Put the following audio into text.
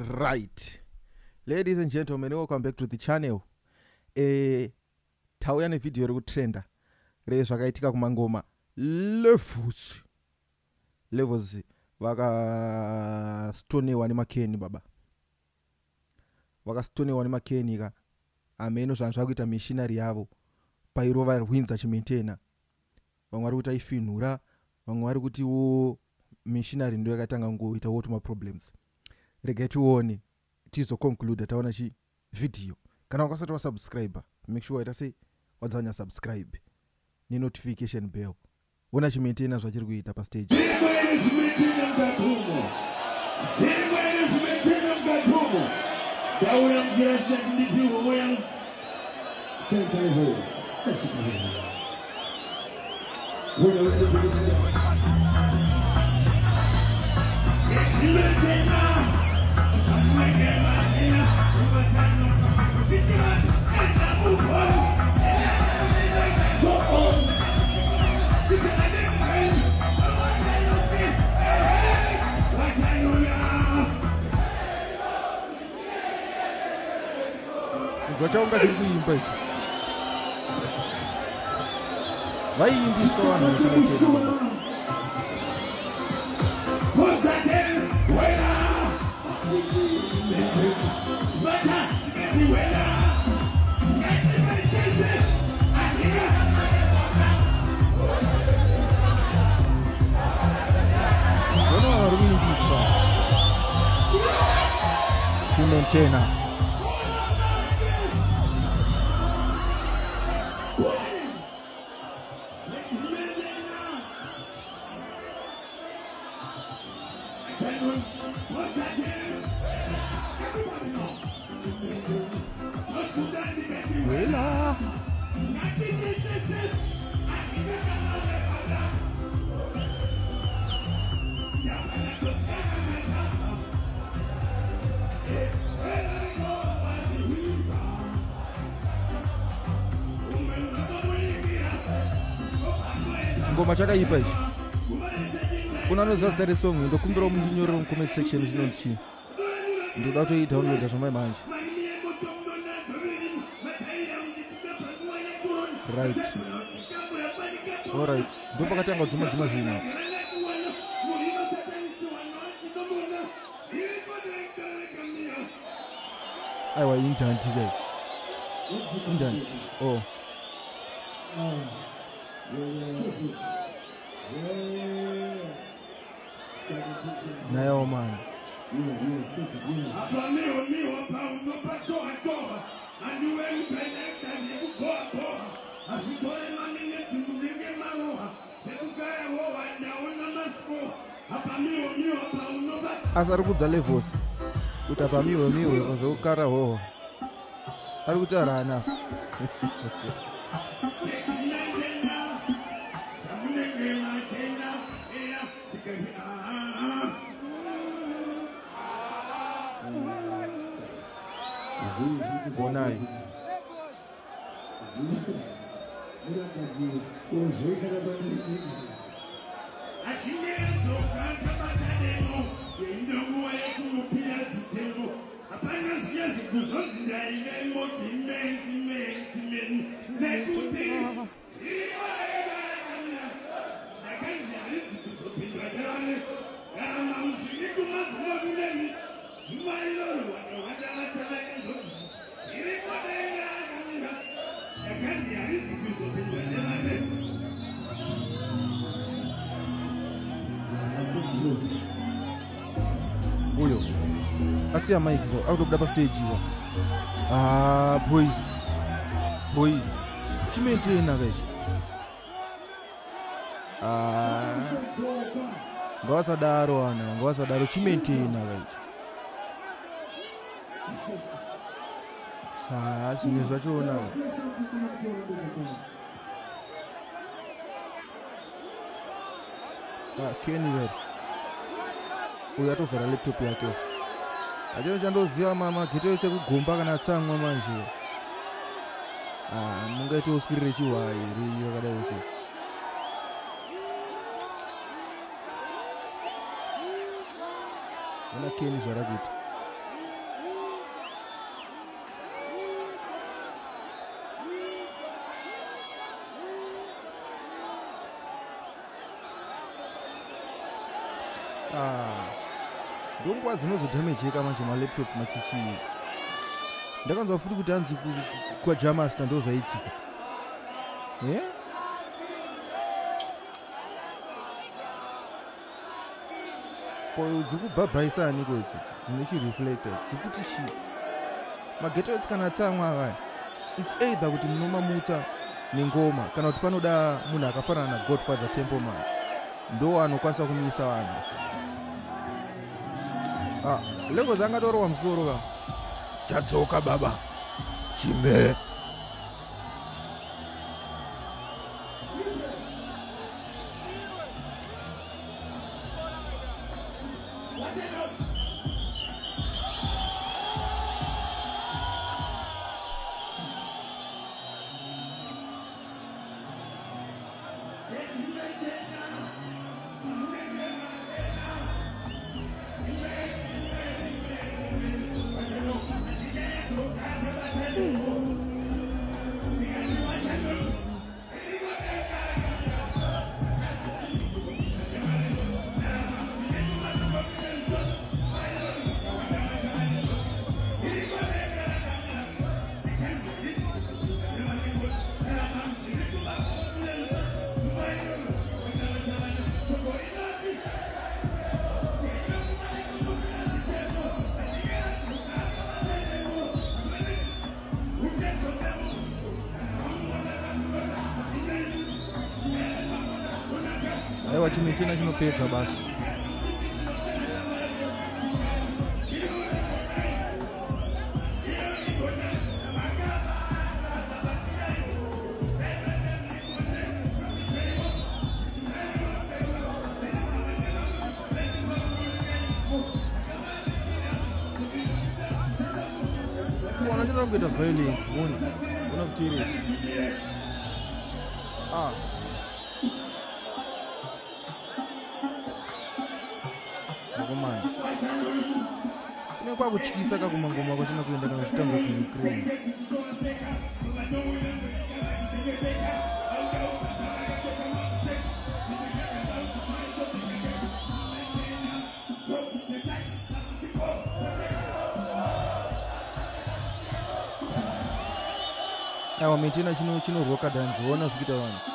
Right. Ladies and gentlemen, welcome back to the channel. Tauya ne video iri kutrenda rezvakaitika kumangoma levels vakastonewa nemakeni baba. Vakastonewa nemakeni ka ameno zvanhu zvakuita missionary yavo pairova rwinza chimaintainer. Vamwe vari kuti aifinhura, vamwe vari kuti wo missionary ndo yakatanga ngoita wotuma problems. Regai tione tizo conclude taona chi video. Kana ukasati wa subscribe, make sure ita say wadzanya subscribe ni notification bell. Wona chi maintain zvachiri kuita pa stage. Zvachaunga zviri kuimba ichi vaiimbiswa vanhu vasingateri. Vona vari kuimbiswa chimaintainer. Wela ngoma chakaipa ichi. Kuna nozosta song ndokumbira mundinyoro mu comment section zvinonzi chi. Ndoda to download zvamai manje. Right. Alright. Ndo pakatanga dzuma zvino. Aiwa intanti kai. Intanti. Oh. Nayo man. Asari kudza levels kuti apa miwe zvokara hoho ari kuti arana. Bonai Uyo asiya mike ko akutobuda pa stage iwa. Boys chimaintaina kaichi. Ngawasadaro ana ngawasadaro chimaintaina kaichi. Zvimwe zvachoona Kenny kari uyu atovhara laptop yake achino chandoziva mageto ese kugomba kana tsamwa manje mungaite usikirire chihwairi vakadai use ona Kenny zvarakuita ndonguva dzinozodhamejeka manje malaptop machichi. Ndakanzwa futi kuti hanzi kwaJamasta ndo zvaitika. Ko dzikubhabhaisa aniko idzi dzine chireflector dzikuti mageto etsi kana tsamwa akaya it's either kuti munomamutsa nengoma kana kuti panoda munhu akafanana na Godfather Templeman ndo anokwanisa kumisa vanhu. Lego zangatorowa musoro ka chatsoka baba chime aiwa chimutina chinopedza basa. Wanachotaka kuita violence, una kutirisa. Makomani kune kwakutyisa kakumangoma kwachina kuenda kana chitanga kuUkraine. Aiwa maintaina chinorwa kadhanzi ona zvikuita vanhu